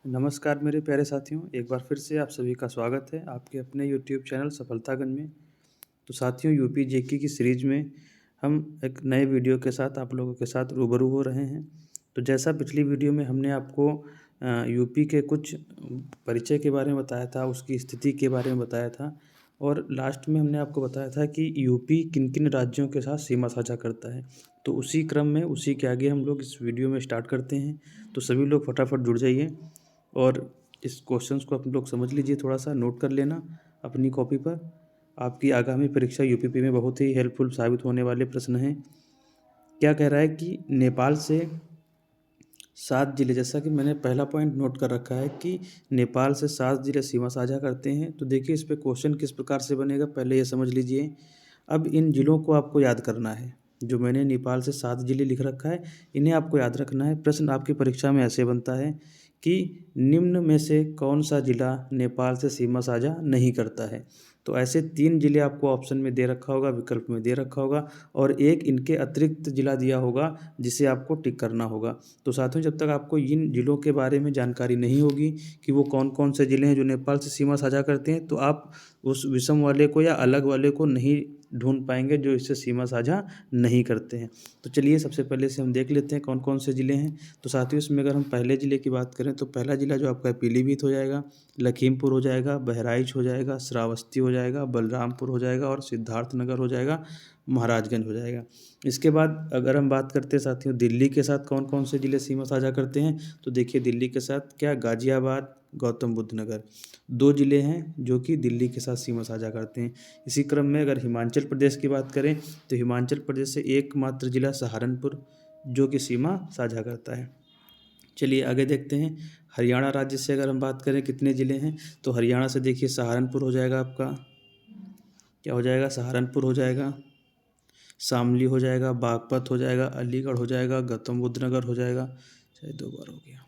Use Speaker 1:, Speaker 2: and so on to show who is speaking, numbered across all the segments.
Speaker 1: नमस्कार मेरे प्यारे साथियों, एक बार फिर से आप सभी का स्वागत है आपके अपने यूट्यूब चैनल सफलतागंज में। तो साथियों, यूपी जेईई की सीरीज में हम एक नए वीडियो के साथ आप लोगों के साथ रूबरू हो रहे हैं। तो जैसा पिछली वीडियो में हमने आपको यूपी के कुछ परिचय के बारे में बताया था, उसकी स्थिति के बारे में बताया था और लास्ट में हमने आपको बताया था कि यूपी किन किन राज्यों के साथ सीमा साझा करता है। तो उसी क्रम में उसी के आगे हम लोग इस वीडियो में स्टार्ट करते हैं। तो सभी लोग फटाफट जुड़ जाइए और इस क्वेश्चंस को आप लोग समझ लीजिए, थोड़ा सा नोट कर लेना अपनी कॉपी पर। आपकी आगामी परीक्षा यूपीपी में बहुत ही हेल्पफुल साबित होने वाले प्रश्न हैं। क्या कह रहा है कि नेपाल से 7 जिले, जैसा कि मैंने पहला पॉइंट नोट कर रखा है कि नेपाल से 7 जिले सीमा साझा करते हैं। तो देखिए इस पे क्वेश्चन किस प्रकार से बनेगा, पहले ये समझ लीजिए। अब इन जिलों को आपको याद करना है। जो मैंने नेपाल से 7 जिले लिख रखा है, इन्हें आपको याद रखना है। प्रश्न आपकी परीक्षा में ऐसे बनता है कि निम्न में से कौन सा जिला नेपाल से सीमा साझा नहीं करता है। तो ऐसे 3 जिले आपको ऑप्शन में दे रखा होगा, विकल्प में दे रखा होगा और एक इनके अतिरिक्त जिला दिया होगा जिसे आपको टिक करना होगा। तो साथियों, जब तक आपको इन जिलों के बारे में जानकारी नहीं होगी कि वो कौन कौन से जिले हैं जो नेपाल से सीमा साझा करते हैं, तो आप उस विषम वाले को या अलग वाले को नहीं ढूंढ पाएंगे जो इससे सीमा साझा नहीं करते हैं। तो चलिए सबसे पहले से हम देख लेते हैं कौन कौन से ज़िले हैं। तो साथियों, इसमें अगर हम पहले ज़िले की बात करें तो पहला ज़िला जो आपका है पीलीभीत हो जाएगा, लखीमपुर हो जाएगा, बहराइच हो जाएगा, श्रावस्ती हो जाएगा, बलरामपुर हो जाएगा और सिद्धार्थनगर हो जाएगा, महाराजगंज हो जाएगा। इसके बाद अगर हम बात करते हैं साथियों दिल्ली के साथ कौन कौन से ज़िले सीमा साझा करते हैं, तो देखिए दिल्ली के साथ क्या गाजियाबाद, गौतम बुद्ध नगर 2 ज़िले हैं जो कि दिल्ली के साथ सीमा साझा करते हैं। इसी क्रम में अगर हिमाचल प्रदेश की बात करें तो हिमाचल प्रदेश से एकमात्र ज़िला सहारनपुर जो कि सीमा साझा करता है। चलिए आगे देखते हैं। हरियाणा राज्य से अगर हम बात करें कितने ज़िले हैं, तो हरियाणा से देखिए सहारनपुर हो जाएगा आपका, क्या हो जाएगा, सहारनपुर हो जाएगा, शामली हो जाएगा, बागपत हो जाएगा, अलीगढ़ हो जाएगा, गौतम बुद्ध नगर हो जाएगा, शायद 2 बार हो गया,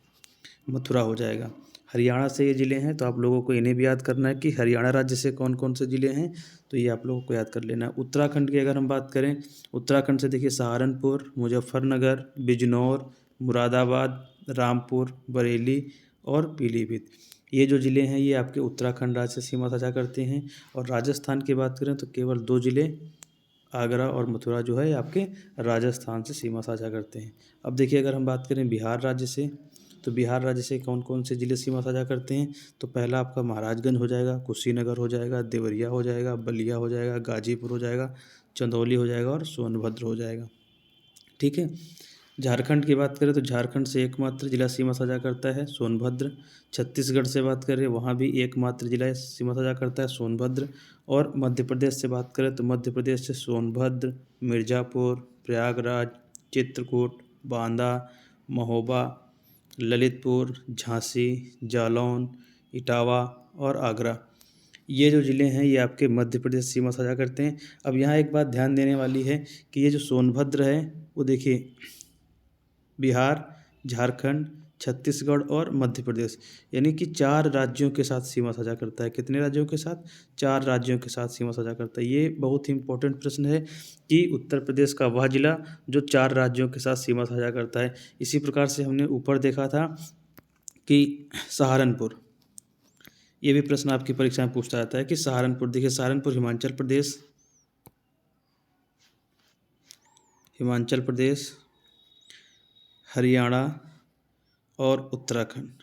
Speaker 1: मथुरा हो जाएगा। हरियाणा से ये ज़िले हैं, तो आप लोगों को इन्हें भी याद करना है कि हरियाणा राज्य से कौन कौन से ज़िले हैं, तो ये आप लोगों को याद कर लेना है। उत्तराखंड की अगर हम बात करें, उत्तराखंड से देखिए सहारनपुर, मुजफ्फरनगर, बिजनौर, मुरादाबाद, रामपुर, बरेली और पीलीभीत, ये जो ज़िले हैं ये आपके उत्तराखंड राज्य से सीमा साझा करते हैं। और राजस्थान की बात करें तो केवल 2 ज़िले, आगरा और मथुरा जो है ये आपके राजस्थान से सीमा साझा करते हैं। अब देखिए अगर हम बात करें बिहार राज्य से, तो बिहार राज्य से कौन कौन से ज़िले सीमा साझा करते हैं, तो पहला आपका महाराजगंज हो जाएगा, कुशीनगर हो जाएगा, देवरिया हो जाएगा, बलिया हो जाएगा, गाजीपुर हो जाएगा, चंदौली हो जाएगा और सोनभद्र हो जाएगा। ठीक है। झारखंड की बात करें तो झारखंड से एकमात्र जिला सीमा साझा करता है सोनभद्र। छत्तीसगढ़ से बात करें वहाँ भी एकमात्र जिला सीमा साझा करता है सोनभद्र। और मध्य प्रदेश से बात करें तो मध्य प्रदेश से सोनभद्र, मिर्ज़ापुर, प्रयागराज, चित्रकूट, बांदा, महोबा, ललितपुर, झांसी, जालौन, इटावा और आगरा, ये जो ज़िले हैं ये आपके मध्य प्रदेश सीमा साझा करते हैं। अब यहाँ एक बात ध्यान देने वाली है कि ये जो सोनभद्र है वो देखिए बिहार, झारखंड, छत्तीसगढ़ और मध्य प्रदेश, यानी कि 4 राज्यों के साथ सीमा साझा करता है। कितने राज्यों के साथ? 4 राज्यों के साथ सीमा साझा करता है। ये बहुत ही इंपॉर्टेंट प्रश्न है कि उत्तर प्रदेश का वह जिला जो 4 राज्यों के साथ सीमा साझा करता है। इसी प्रकार से हमने ऊपर देखा था कि सहारनपुर, ये भी प्रश्न आपकी परीक्षा में पूछता रहता है कि सहारनपुर, देखिए सहारनपुर हिमाचल प्रदेश, हिमाचल प्रदेश, हरियाणा और उत्तराखंड।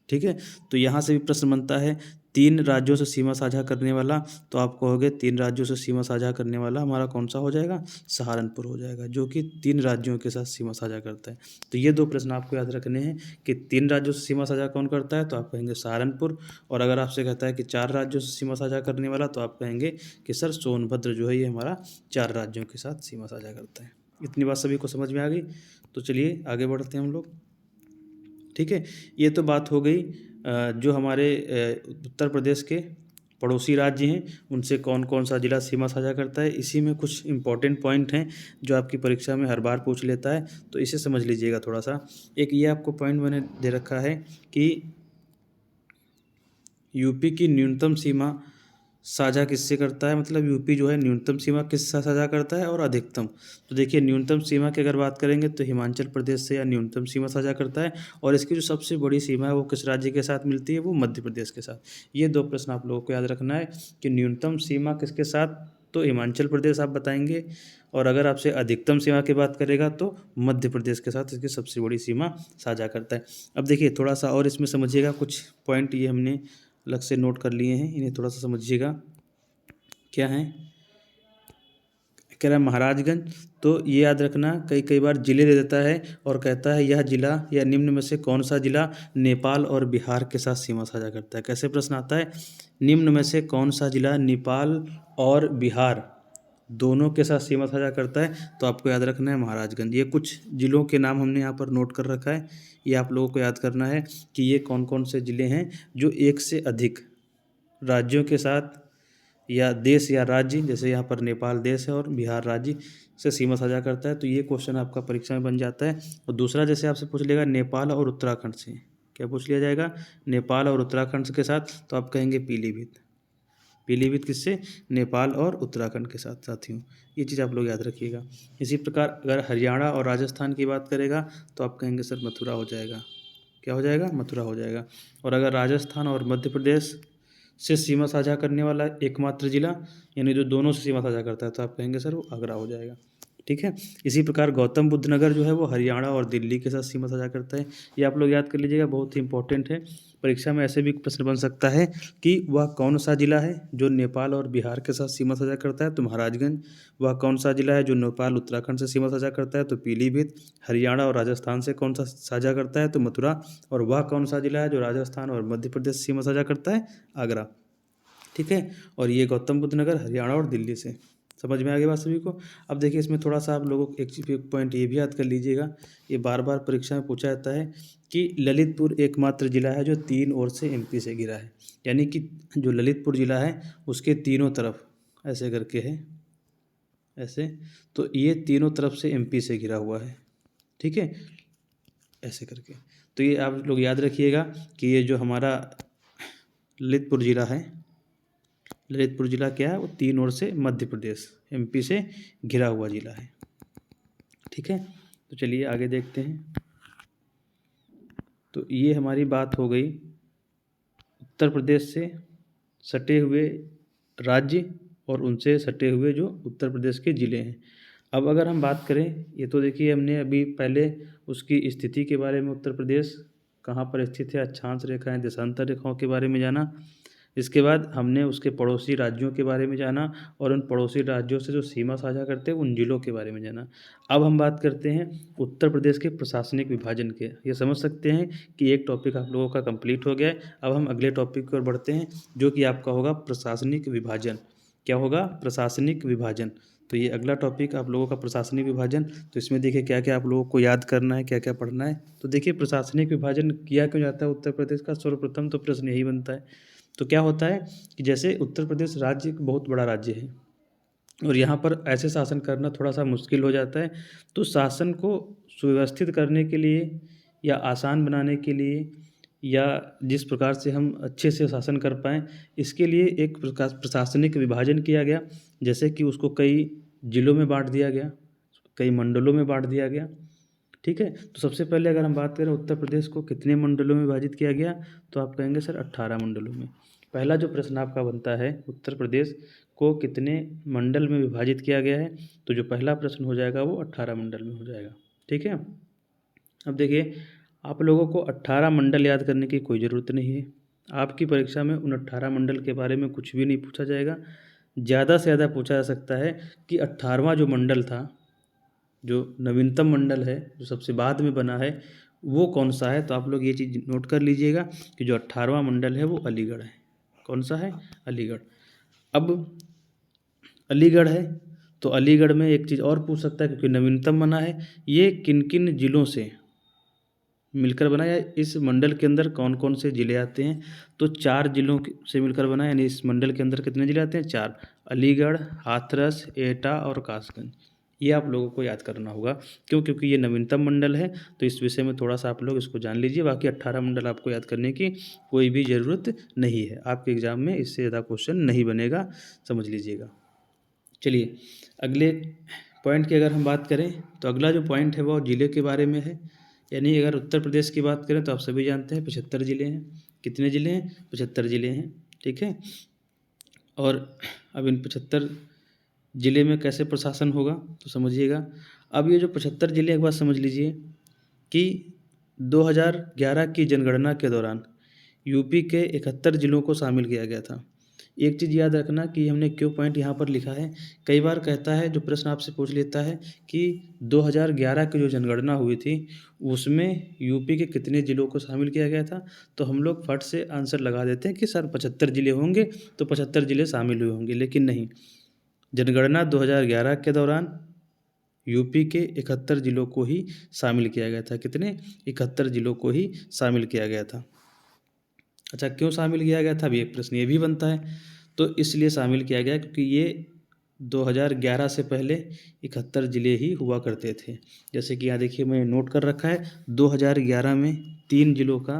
Speaker 1: ठीक है। तो यहाँ से भी प्रश्न बनता है 3 राज्यों से सीमा साझा करने वाला, तो आप कहोगे 3 राज्यों से सीमा साझा करने वाला हमारा कौन सा हो जाएगा? सहारनपुर हो जाएगा, जो कि 3 राज्यों के साथ सीमा साझा करता है। तो ये 2 प्रश्न आपको याद रखने हैं कि 3 राज्यों से सीमा साझा कौन करता है, तो आप कहेंगे सहारनपुर। और अगर आपसे कहता है कि 4 राज्यों से सीमा साझा करने वाला, तो आप कहेंगे कि सर सोनभद्र जो है ये हमारा 4 राज्यों के साथ सीमा साझा करता है। इतनी बात सभी को समझ में आ गई? तो चलिए आगे बढ़ते हैं हम लोग। ठीक है। ये तो बात हो गई जो हमारे उत्तर प्रदेश के पड़ोसी राज्य हैं उनसे कौन कौन सा जिला सीमा साझा करता है। इसी में कुछ इंपॉर्टेंट पॉइंट हैं जो आपकी परीक्षा में हर बार पूछ लेता है, तो इसे समझ लीजिएगा थोड़ा सा। एक ये आपको पॉइंट मैंने दे रखा है कि यूपी की न्यूनतम सीमा साझा किससे करता है, मतलब यूपी जो है न्यूनतम सीमा किससे साझा करता है और अधिकतम। तो देखिए न्यूनतम सीमा की अगर बात करेंगे तो हिमाचल प्रदेश से या न्यूनतम सीमा साझा करता है, और इसकी जो सबसे बड़ी सीमा है वो किस राज्य के साथ मिलती है, वो मध्य प्रदेश के साथ। ये दो प्रश्न आप लोगों को याद रखना है कि न्यूनतम सीमा किसके साथ, तो हिमाचल प्रदेश आप बताएंगे, और अगर आपसे अधिकतम सीमा की बात करेगा तो मध्य प्रदेश के साथ इसकी सबसे बड़ी सीमा साझा करता है। अब देखिए थोड़ा सा और इसमें समझिएगा, कुछ पॉइंट ये हमने अलग से नोट कर लिए हैं, इन्हें थोड़ा सा समझिएगा। क्या है, कह रहा है महाराजगंज, तो ये याद रखना कई कई बार जिले दे देता है और कहता है यह जिला या निम्न में से कौन सा जिला नेपाल और बिहार के साथ सीमा साझा करता है। कैसे प्रश्न आता है, निम्न में से कौन सा जिला नेपाल और बिहार दोनों के साथ सीमा साझा करता है, तो आपको याद रखना है महाराजगंज। ये कुछ जिलों के नाम हमने यहाँ पर नोट कर रखा है, ये आप लोगों को याद करना है कि ये कौन कौन से ज़िले हैं जो एक से अधिक राज्यों के साथ या देश या राज्य, जैसे यहाँ पर नेपाल देश है और बिहार राज्य से सीमा साझा करता है। तो ये क्वेश्चन आपका परीक्षा में बन जाता है। और दूसरा जैसे आपसे पूछ लेगा नेपाल और उत्तराखंड से, क्या पूछ लिया जाएगा, नेपाल और उत्तराखंड के साथ, तो आप कहेंगे पीलीभीत। पीलीभीत किससे, नेपाल और उत्तराखंड के साथ साथियों, ये चीज़ आप लोग याद रखिएगा। इसी प्रकार अगर हरियाणा और राजस्थान की बात करेगा तो आप कहेंगे सर मथुरा हो जाएगा। क्या हो जाएगा, मथुरा हो जाएगा। और अगर राजस्थान और मध्य प्रदेश से सीमा साझा करने वाला एकमात्र जिला, यानी जो दोनों से सीमा साझा करता है, तो आप कहेंगे सर वो आगरा हो जाएगा। ठीक है। इसी प्रकार गौतम बुद्ध नगर जो है वो हरियाणा और दिल्ली के साथ सीमा साझा करता है। ये आप लोग याद कर लीजिएगा, बहुत ही इंपॉर्टेंट है। परीक्षा में ऐसे भी प्रश्न बन सकता है कि वह कौन सा जिला है जो नेपाल और बिहार के साथ सीमा साझा करता है, तो महाराजगंज। वह कौन सा जिला है जो नेपाल उत्तराखंड से सीमा साझा करता है, तो पीलीभीत। हरियाणा और राजस्थान से कौन सा साझा करता है, तो मथुरा। और वह कौन सा जिला है जो राजस्थान और मध्य प्रदेश से सीमा साझा करता है, आगरा। ठीक है। और ये गौतम बुद्ध नगर हरियाणा और दिल्ली से। समझ में आ गई बात सभी को। अब देखिए इसमें थोड़ा सा आप लोगों को एक पॉइंट ये भी याद कर लीजिएगा, ये बार बार परीक्षा में पूछा जाता है कि ललितपुर एकमात्र जिला है जो तीन ओर से एमपी से घिरा है। यानी कि जो ललितपुर जिला है उसके तीनों तरफ ऐसे करके है, ऐसे, तो ये तीनों तरफ से एमपी से घिरा हुआ है। ठीक है, ऐसे करके। तो ये आप लोग याद रखिएगा कि ये जो हमारा ललितपुर जिला है, ललितपुर जिला क्या है, वो तीन ओर से मध्य प्रदेश एमपी से घिरा हुआ जिला है। ठीक है, तो चलिए आगे देखते हैं। तो ये हमारी बात हो गई उत्तर प्रदेश से सटे हुए राज्य और उनसे सटे हुए जो उत्तर प्रदेश के ज़िले हैं। अब अगर हम बात करें, ये तो देखिए हमने अभी पहले उसकी स्थिति के बारे में, उत्तर प्रदेश कहाँ पर स्थित है, अक्षांश रेखाएं, देशांतर रेखाओं के बारे में जाना। इसके बाद हमने उसके पड़ोसी राज्यों के बारे में जाना और उन पड़ोसी राज्यों से जो सीमा साझा करते हैं उन जिलों के बारे में जाना। अब हम बात करते हैं उत्तर प्रदेश के प्रशासनिक विभाजन के। ये समझ सकते हैं कि एक टॉपिक आप लोगों का कंप्लीट हो गया है। अब हम अगले टॉपिक की ओर बढ़ते हैं जो कि आपका होगा प्रशासनिक विभाजन। क्या होगा, प्रशासनिक विभाजन। तो ये अगला टॉपिक आप लोगों का प्रशासनिक विभाजन। तो इसमें देखिए क्या क्या आप लोगों को याद करना है, क्या क्या पढ़ना है। तो देखिए प्रशासनिक विभाजन किया क्यों जाता है उत्तर प्रदेश का, सर्वप्रथम तो प्रश्न यही बनता है। तो क्या होता है कि जैसे उत्तर प्रदेश राज्य एक बहुत बड़ा राज्य है और यहाँ पर ऐसे शासन करना थोड़ा सा मुश्किल हो जाता है। तो शासन को सुव्यवस्थित करने के लिए या आसान बनाने के लिए या जिस प्रकार से हम अच्छे से शासन कर पाएँ, इसके लिए एक प्रशासनिक विभाजन किया गया। जैसे कि उसको कई जिलों में बांट दिया गया, कई मंडलों में बांट दिया गया। ठीक है। तो सबसे पहले अगर हम बात करें उत्तर प्रदेश को कितने मंडलों में विभाजित किया गया, तो आप कहेंगे सर 18 मंडलों में। पहला जो प्रश्न आपका बनता है, उत्तर प्रदेश को कितने मंडल में विभाजित किया गया है, तो जो पहला प्रश्न हो जाएगा वो 18 मंडल में हो जाएगा। ठीक है। अब देखिए आप लोगों को 18 मंडल याद करने की कोई ज़रूरत नहीं है। आपकी परीक्षा में उन 18 मंडल के बारे में कुछ भी नहीं पूछा जाएगा। ज़्यादा से ज़्यादा पूछा जा सकता है कि 18वां जो मंडल था, जो नवीनतम मंडल है, जो सबसे बाद में बना है, वो कौन सा है। तो आप लोग ये चीज़ नोट कर लीजिएगा कि जो 18वां मंडल है वो अलीगढ़ है। कौन सा है, अलीगढ़। अब अलीगढ़ है तो अलीगढ़ में एक चीज़ और पूछ सकता है क्योंकि नवीनतम बना है, ये किन किन जिलों से मिलकर बना है, इस मंडल के अंदर कौन कौन से ज़िले आते हैं। तो 4 जिलों से मिलकर बना है, यानी इस मंडल के अंदर कितने ज़िले आते हैं, 4। अलीगढ़, हाथरस, एटा और कासगंज। ये आप लोगों को याद करना होगा। क्यों? क्योंकि ये नवीनतम मंडल है, तो इस विषय में थोड़ा-सा आप लोग इसको जान लीजिए। बाकी 18 मंडल आपको याद करने की कोई भी ज़रूरत नहीं है। आपके एग्ज़ाम में इससे ज़्यादा क्वेश्चन नहीं बनेगा, समझ लीजिएगा। चलिए, अगले पॉइंट की अगर हम बात करें, तो अगला जो पॉइंट है वो ज़िले के बारे में है। यानी अगर उत्तर प्रदेश की बात करें तो आप सभी जानते हैं 75 ज़िले हैं। कितने ज़िले हैं? 75 ज़िले हैं, ठीक है? और अब इन 75 ज़िले में कैसे प्रशासन होगा, तो समझिएगा। अब ये जो 75 ज़िले, एक बात समझ लीजिए कि 2011 की जनगणना के दौरान यूपी के 71 ज़िलों को शामिल किया गया था। एक चीज़ याद रखना कि हमने क्यों पॉइंट यहाँ पर लिखा है। कई बार कहता है, जो प्रश्न आपसे पूछ लेता है कि 2011 की जो जनगणना हुई थी, उसमें यूपी के कितने ज़िलों को शामिल किया गया था, तो हम लोग फट से आंसर लगा देते हैं कि सर 75 ज़िले होंगे, तो 75 ज़िले शामिल हुए होंगे, लेकिन नहीं। जनगणना 2011 के दौरान यूपी के 71 ज़िलों को ही शामिल किया गया था। कितने? 71 ज़िलों को ही शामिल किया गया था। अच्छा, क्यों शामिल किया गया था? अभी एक प्रश्न ये भी बनता है। तो इसलिए शामिल किया गया क्योंकि ये 2011 से पहले 71 ज़िले ही हुआ करते थे। जैसे कि यहाँ देखिए, मैंने नोट कर रखा है, 2011 में 3 ज़िलों का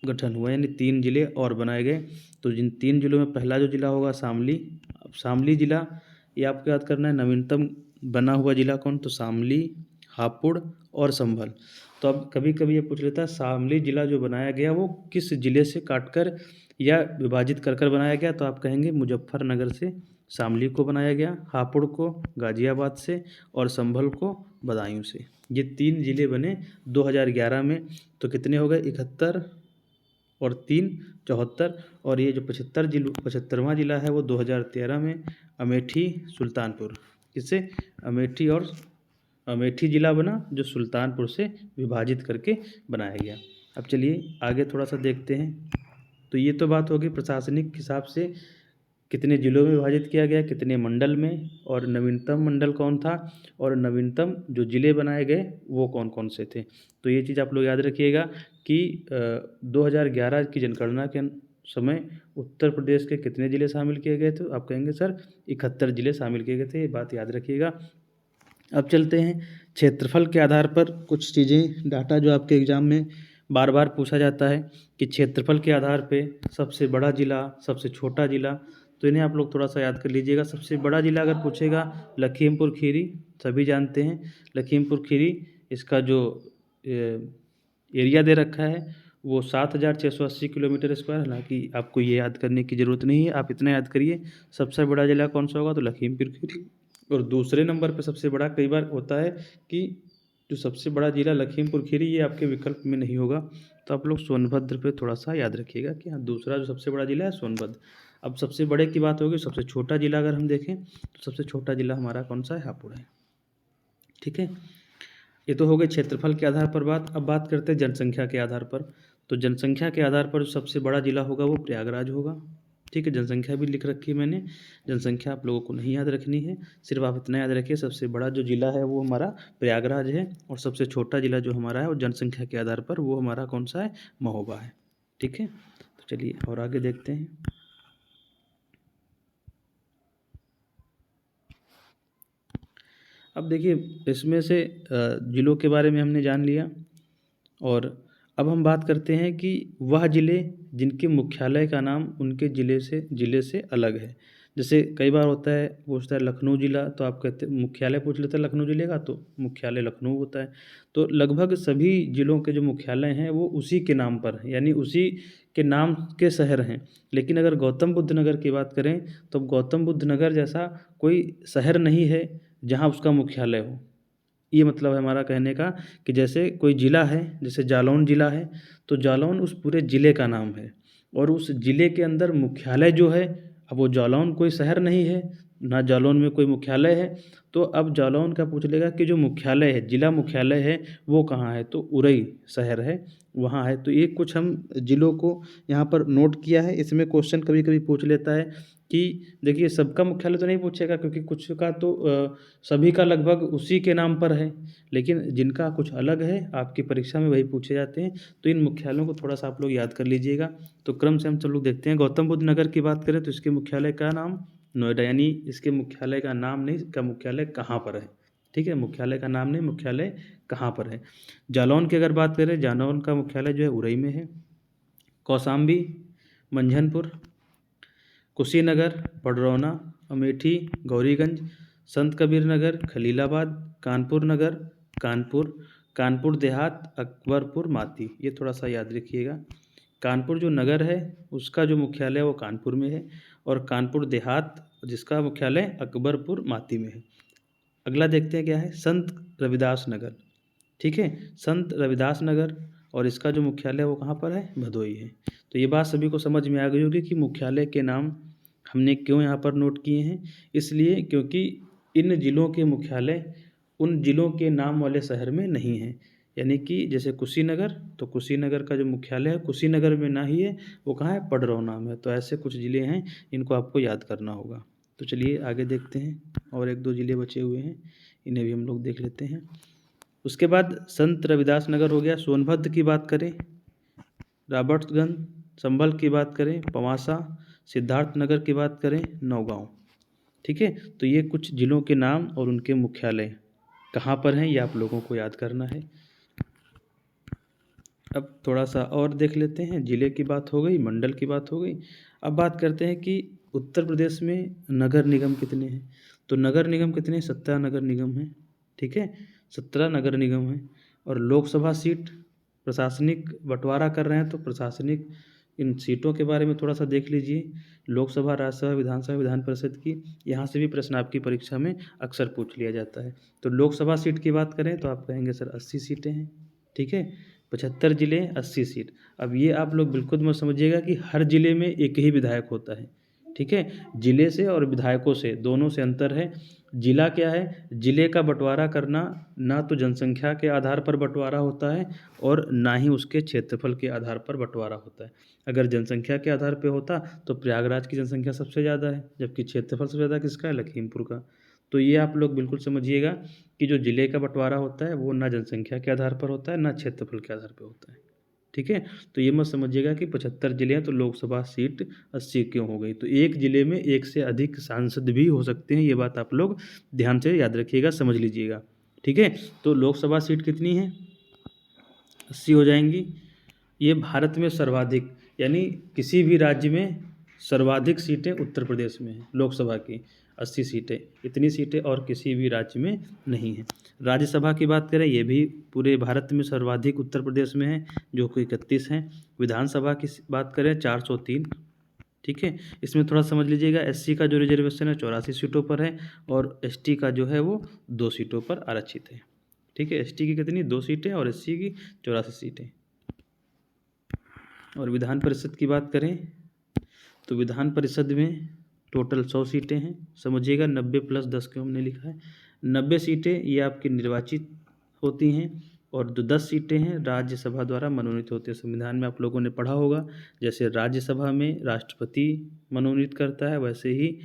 Speaker 1: गठन हुआ, यानी 3 ज़िले और बनाए गए। तो जिन 3 ज़िलों में पहला जो ज़िला होगा शामली। अब शामली ज़िला, ये आपको याद करना है, नवीनतम बना हुआ ज़िला कौन? तो शामली, हापुड़ और संभल। तो अब कभी कभी ये पूछ लेता है, शामली ज़िला जो बनाया गया वो किस ज़िले से काटकर या विभाजित कर कर बनाया गया? तो आप कहेंगे मुजफ्फरनगर से शामली को बनाया गया, हापुड़ को गाज़ियाबाद से और संभल को बदायूं से। ये 3 ज़िले बने 2011 में। तो कितने हो गए? 71 और 3 74। और ये जो 75वां ज़िला है वो 2013 में अमेठी सुल्तानपुर, किससे? अमेठी ज़िला बना, जो सुल्तानपुर से विभाजित करके बनाया गया। अब चलिए आगे थोड़ा सा देखते हैं। तो ये तो बात होगी प्रशासनिक हिसाब से कितने ज़िलों में विभाजित किया गया, कितने मंडल में, और नवीनतम मंडल कौन था, और नवीनतम जो ज़िले बनाए गए वो कौन कौन से थे। तो ये चीज़ आप लोग याद रखिएगा कि 2011 की जनगणना के समय उत्तर प्रदेश के कितने ज़िले शामिल किए गए थे? आप कहेंगे सर 71 ज़िले शामिल किए गए थे। ये बात याद रखिएगा। अब चलते हैं क्षेत्रफल के आधार पर कुछ चीज़ें, डाटा जो आपके एग्ज़ाम में बार बार पूछा जाता है कि क्षेत्रफल के आधार पे सबसे बड़ा ज़िला, सबसे छोटा ज़िला। तो इन्हें आप लोग थोड़ा सा याद कर लीजिएगा। सबसे बड़ा ज़िला अगर पूछेगा, लखीमपुर खीरी, सभी जानते हैं लखीमपुर खीरी। इसका जो एरिया दे रखा है वो 7,680 किलोमीटर स्क्वायर। हालांकि आपको ये याद करने की ज़रूरत नहीं है, आप इतना याद करिए सबसे बड़ा ज़िला कौन सा होगा, तो लखीमपुर खीरी। और दूसरे नंबर पे सबसे बड़ा, कई बार होता है कि जो सबसे बड़ा ज़िला लखीमपुर खीरी, ये आपके विकल्प में नहीं होगा, तो आप लोग सोनभद्र पे थोड़ा सा याद रखिएगा कि हाँ, दूसरा जो सबसे बड़ा ज़िला है सोनभद्र। अब सबसे बड़े की बात होगी, सबसे छोटा ज़िला अगर हम देखें तो सबसे छोटा ज़िला हमारा कौन सा है? हापुड़ है, ठीक है। ये तो हो गए क्षेत्रफल के आधार पर बात। अब बात करते हैं जनसंख्या के आधार पर। तो जनसंख्या के आधार पर जो सबसे बड़ा ज़िला होगा वो प्रयागराज होगा, ठीक है। जनसंख्या भी लिख रखी है मैंने। जनसंख्या आप लोगों को नहीं याद रखनी है, सिर्फ आप इतना याद रखिए सबसे बड़ा जो ज़िला है वो हमारा प्रयागराज है, और सबसे छोटा ज़िला जो हमारा है वो जनसंख्या के आधार पर वो हमारा कौन सा है? महोबा है, ठीक है। तो चलिए और आगे देखते हैं। अब देखिए, इसमें से ज़िलों के बारे में हमने जान लिया, और अब हम बात करते हैं कि वह ज़िले जिनके मुख्यालय का नाम उनके ज़िले से अलग है। जैसे कई बार होता है, पूछता है लखनऊ ज़िला, तो आप कहते मुख्यालय पूछ लेते हैं लखनऊ ज़िले का, तो मुख्यालय लखनऊ होता है। तो लगभग सभी ज़िलों के जो मुख्यालय हैं वो उसी के नाम पर हैं, यानी उसी के नाम के शहर हैं। लेकिन अगर गौतम बुद्ध नगर की बात करें, तो गौतम बुद्ध नगर जैसा कोई शहर नहीं है जहाँ उसका मुख्यालय हो। ये मतलब है हमारा कहने का कि जैसे कोई ज़िला है, जैसे जालौन ज़िला है, तो जालौन उस पूरे ज़िले का नाम है, और उस ज़िले के अंदर मुख्यालय जो है, अब वो जालौन कोई शहर नहीं है, ना जालौन में कोई मुख्यालय है। तो अब जालौन का पूछ लेगा कि जो मुख्यालय है, ज़िला मुख्यालय है, वो कहाँ है? तो उरई शहर है, वहाँ है। तो ये कुछ हम ज़िलों को यहाँ पर नोट किया है। इसमें क्वेश्चन कभी कभी पूछ लेता है कि देखिए, सबका मुख्यालय तो नहीं पूछेगा, क्योंकि कुछ का तो सभी का लगभग उसी के नाम पर है, लेकिन जिनका कुछ अलग है आपकी परीक्षा में वही पूछे जाते हैं। तो इन मुख्यालयों को थोड़ा सा आप लोग याद कर लीजिएगा। तो क्रम से हम सब लोग देखते हैं। गौतम बुद्ध नगर की बात करें तो इसके मुख्यालय का नाम नोएडा, यानी इसके मुख्यालय का नाम नहीं, इसका मुख्यालय कहाँ पर है। ठीक है, मुख्यालय का नाम नहीं, मुख्यालय कहाँ पर है। जालौन की अगर बात करें, जालौन का मुख्यालय जो है उरई में है। कौशाम्बी, मंझनपुर, कुशीनगर, पडरौना, अमेठी, गौरीगंज, संत कबीर नगर, खलीलाबाद, कानपुर नगर, कानपुर, कानपुर देहात, अकबरपुर, माती। ये थोड़ा सा याद रखिएगा। कानपुर जो नगर है उसका जो मुख्यालय है वो कानपुर में है, और कानपुर देहात जिसका मुख्यालय अकबरपुर माती में है। अगला देखते हैं क्या है, संत रविदास नगर। ठीक है, संत रविदास नगर, और इसका जो मुख्यालय है वो कहाँ पर है, भदोई है। तो ये बात सभी को समझ में आ गई होगी कि मुख्यालय के नाम हमने क्यों यहाँ पर नोट किए हैं। इसलिए क्योंकि इन जिलों के मुख्यालय उन जिलों के नाम वाले शहर में नहीं है। यानी कि जैसे कुशीनगर, तो कुशीनगर का जो मुख्यालय है कुशीनगर में ना ही है, वो कहाँ है, पडरौना में। तो ऐसे कुछ ज़िले हैं, इनको आपको याद करना होगा। तो चलिए आगे देखते हैं, और एक दो ज़िले बचे हुए हैं, इन्हें भी हम लोग देख लेते हैं। उसके बाद संत रविदास नगर हो गया। सोनभद्र की बात करें, रॉबर्ट्सगंज, संभल की बात करें, पवासा, सिद्धार्थनगर की बात करें, नौगांव। ठीक है, तो ये कुछ ज़िलों के नाम और उनके मुख्यालय कहाँ पर हैं, ये आप लोगों को याद करना है। अब थोड़ा सा और देख लेते हैं। ज़िले की बात हो गई, मंडल की बात हो गई। अब बात करते हैं कि उत्तर प्रदेश में नगर निगम कितने हैं। तो नगर निगम कितने, 17 नगर निगम हैं। ठीक है, 17 नगर निगम हैं। और लोकसभा सीट, प्रशासनिक बंटवारा कर रहे हैं तो प्रशासनिक इन सीटों के बारे में थोड़ा सा देख लीजिए। लोकसभा, राज्यसभा, विधानसभा, विधान परिषद की, यहाँ से भी प्रश्न आपकी परीक्षा में अक्सर पूछ लिया जाता है। तो लोकसभा सीट की बात करें तो आप कहेंगे सर 80 सीटें हैं। ठीक है, 75 जिले, 80 सीट। अब ये आप लोग बिल्कुल मत समझिएगा कि हर जिले में एक ही विधायक होता है। ठीक है, जिले से और विधायकों से दोनों से अंतर है। जिला क्या है, जिले का बंटवारा करना ना तो जनसंख्या के आधार पर बंटवारा होता है और ना ही उसके क्षेत्रफल के आधार पर बंटवारा होता है। अगर जनसंख्या के आधार पर होता तो प्रयागराज की जनसंख्या सबसे ज़्यादा है, जबकि क्षेत्रफल सबसे ज़्यादा किसका है, लखीमपुर का। तो ये आप लोग बिल्कुल समझिएगा कि जो जिले का बंटवारा होता है वो ना जनसंख्या के आधार पर होता है, ना क्षेत्रफल के आधार पर होता है। ठीक है, तो ये मत समझिएगा कि 75 जिले हैं तो लोकसभा सीट 80 क्यों हो गई। तो एक जिले में एक से अधिक सांसद भी हो सकते हैं, ये बात आप लोग ध्यान से याद रखिएगा, समझ लीजिएगा। ठीक है, तो लोकसभा सीट कितनी है, 80 हो जाएंगी। ये भारत में सर्वाधिक, यानी किसी भी राज्य में सर्वाधिक सीटें उत्तर प्रदेश में हैं लोकसभा की, 80 सीटें। इतनी सीटें और किसी भी राज्य में नहीं हैं। राज्यसभा की बात करें, ये भी पूरे भारत में सर्वाधिक उत्तर प्रदेश में है, जो कि 31 हैं। विधानसभा की बात करें, 403। ठीक है, इसमें थोड़ा समझ लीजिएगा, एससी का जो रिजर्वेशन है 84 सीटों पर है, और एसटी का जो है वो 2 सीटों पर आरक्षित है। ठीक है, एसटी की कितनी, 2 सीटें, और एससी की 84 सीटें। और विधान परिषद की बात करें तो विधान परिषद में टोटल 100 सीटें हैं। समझिएगा, 90 + 10 क्यों हमने लिखा है। 90 सीटें ये आपकी निर्वाचित होती हैं, और जो 10 सीटें हैं राज्यसभा द्वारा मनोनीत होती है। संविधान में आप लोगों ने पढ़ा होगा, जैसे राज्यसभा में राष्ट्रपति मनोनीत करता है, वैसे ही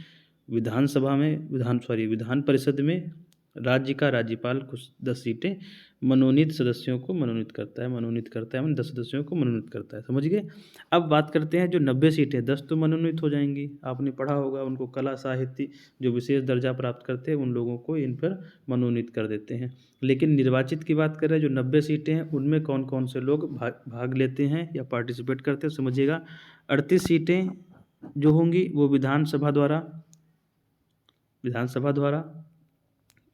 Speaker 1: विधान परिषद में राज्य का राज्यपाल कुछ 10 सीटें मनोनीत सदस्यों को मनोनीत करता है। मैंने 10 सदस्यों को मनोनीत करता है, समझ गए। अब बात करते हैं जो 90 सीटें, 10 तो मनोनीत हो जाएंगी, आपने पढ़ा होगा, उनको कला साहित्य जो विशेष दर्जा प्राप्त करते हैं उन लोगों को इन पर मनोनीत कर देते हैं। लेकिन निर्वाचित की बात करें, जो 90 सीटें हैं उनमें कौन कौन से लोग भाग लेते हैं या पार्टिसिपेट करते हैं, समझिएगा। 38 सीटें जो होंगी वो विधानसभा द्वारा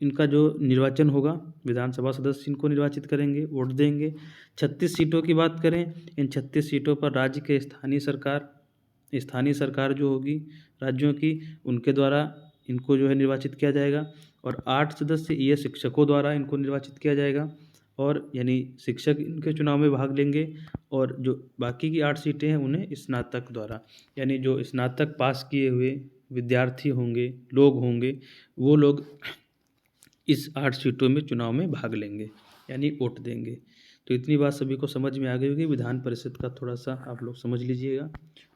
Speaker 1: इनका जो निर्वाचन होगा, विधानसभा सदस्य इनको निर्वाचित करेंगे, वोट देंगे। 36 सीटों की बात करें, इन 36 सीटों पर राज्य के स्थानीय सरकार जो होगी राज्यों की, उनके द्वारा इनको जो है निर्वाचित किया जाएगा। और 8 सदस्य ये शिक्षकों द्वारा इनको निर्वाचित किया जाएगा, और यानी शिक्षक इनके चुनाव में भाग लेंगे। और जो बाकी की 8 सीटें हैं उन्हें स्नातक द्वारा, यानी जो स्नातक पास किए हुए विद्यार्थी होंगे, लोग होंगे, वो लोग इस 8 सीटों में चुनाव में भाग लेंगे, यानी वोट देंगे। तो इतनी बात सभी को समझ में आ गई होगी। विधान परिषद का थोड़ा सा आप लोग समझ लीजिएगा।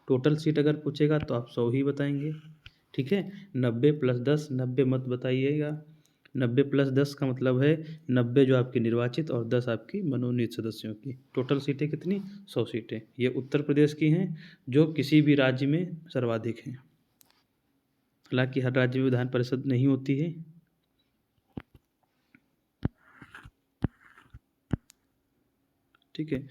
Speaker 1: टोटल सीट अगर पूछेगा तो आप 100 ही बताएंगे। ठीक है, 90 + 10, 90 मत बताइएगा। 90 + 10 का मतलब है 90 जो आपकी निर्वाचित और 10 आपकी मनोनीत सदस्यों की। टोटल सीटें कितनी, 100 सीटें। ये उत्तर प्रदेश की हैं, जो किसी भी राज्य में सर्वाधिक हैं। हालांकि हर राज्य में विधान परिषद नहीं होती है। ठीक है,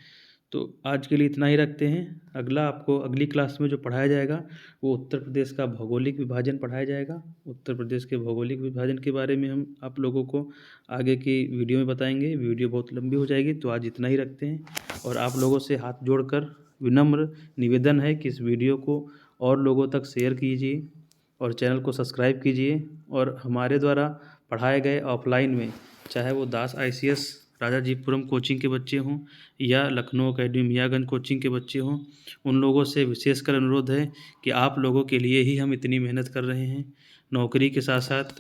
Speaker 1: तो आज के लिए इतना ही रखते हैं। अगला आपको अगली क्लास में जो पढ़ाया जाएगा वो उत्तर प्रदेश का भौगोलिक विभाजन पढ़ाया जाएगा। उत्तर प्रदेश के भौगोलिक विभाजन के बारे में हम आप लोगों को आगे की वीडियो में बताएंगे। वीडियो बहुत लंबी हो जाएगी, तो आज इतना ही रखते हैं। और आप लोगों से हाथ जोड़कर विनम्र निवेदन है कि इस वीडियो को और लोगों तक शेयर कीजिए और चैनल को सब्सक्राइब कीजिए। और हमारे द्वारा पढ़ाए गए ऑफलाइन में, चाहे वो दास ICS राजाजीपुरम कोचिंग के बच्चे हों या लखनऊ अकेडमी मियाँगंज कोचिंग के बच्चे हों, उन लोगों से विशेषकर अनुरोध है कि आप लोगों के लिए ही हम इतनी मेहनत कर रहे हैं। नौकरी के साथ साथ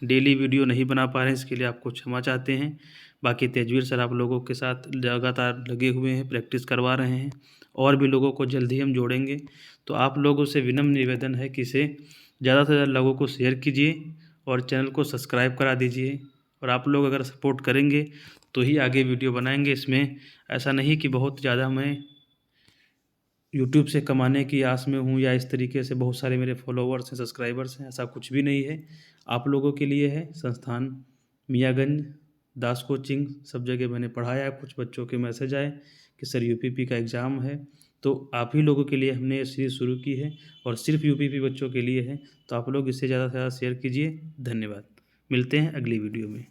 Speaker 1: डेली वीडियो नहीं बना पा रहे हैं, इसके लिए आपको क्षमा चाहते हैं। बाकी तेजवीर सर आप लोगों के साथ लगातार लगे हुए हैं, प्रैक्टिस करवा रहे हैं, और भी लोगों को जल्द ही हम जोड़ेंगे। तो आप लोगों से विनम्र निवेदन है कि इसे ज़्यादा से ज़्यादा लोगों को शेयर कीजिए और चैनल को सब्सक्राइब करा दीजिए। और आप लोग अगर सपोर्ट करेंगे तो ही आगे वीडियो बनाएंगे। इसमें ऐसा नहीं कि बहुत ज़्यादा मैं यूट्यूब से कमाने की आस में हूँ या इस तरीके से बहुत सारे मेरे फॉलोवर्स हैं, सब्सक्राइबर्स हैं, ऐसा कुछ भी नहीं है। आप लोगों के लिए है। संस्थान मियाँगंज, दास कोचिंग, सब जगह मैंने पढ़ाया। कुछ बच्चों के मैसेज आए कि सर UPP का एग्ज़ाम है, तो आप ही लोगों के लिए हमने ये सीरीज़ शुरू की है और सिर्फ UPP बच्चों के लिए है। तो आप लोग इसे ज़्यादा से ज़्यादा शेयर कीजिए। धन्यवाद। मिलते हैं अगली वीडियो में।